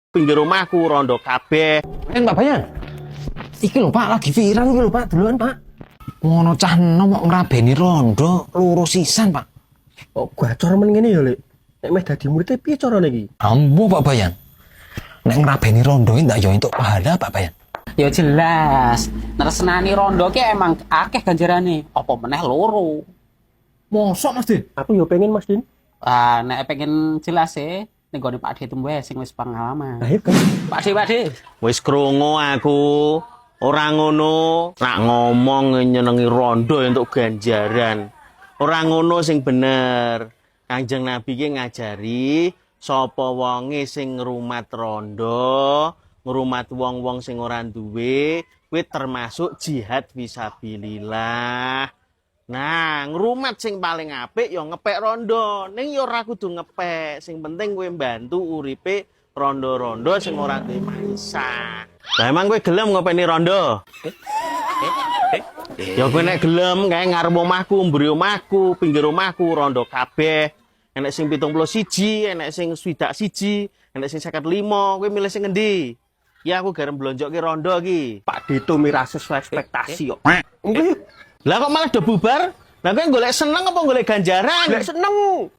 pinggir rumahku rondo kabeh. Pak Bayan. Iki lho Pak, lagi viral iki lho Pak, duluan Pak. Ngono cah enom kok ngrabeni rondo, loro sisan Pak. Kok gacor men ngene ya, Lek? Nek meh dadi murid piye carane iki? Ambo Pak Bayan. Nek ngrabeni rondo iki ndak yo entuk pahala Pak Bayan. Ya jelas, nresnani rondo ki emang akeh ganjarane. Apa meneh loro. Mosok Mas Din? Aku yo pengen Mas Din. Nek pengen jelas ning gone Pak De wae sing wis pengalaman. Ayo kan. Pak De. Wis krungu aku. Ora ngono, nak ngomong nyenengi rondo untuk ganjaran. Ora ngono sing bener. Kanjeng Nabi ki ngajari sapa wonge sing ngrumat rondo, ngrumat wong-wong sing ora duwe, kuwi termasuk jihad fisabilillah. Nah, ngrumat sing paling apik ya ngepek rondo. Ning ya ora kudu ngepek, sing penting kowe mbantu uripe rondo-rondo sing ora duwe maisa. Lah emang kowe gelem ngopeni rondo? Ya kowe nek gelem kae ngarep omahku, mburi omahku, pinggir omahku rondo kabeh. Enek sing 71, enek sing 61, enek sing 55, kowe milih sing endi? Ya aku garem blonjokke rondo iki. Pak Dito mira sesuai ekspektasi kok. Lah kok malah do bubar? Lah kowe golek seneng apa golek ganjaran? Lek seneng.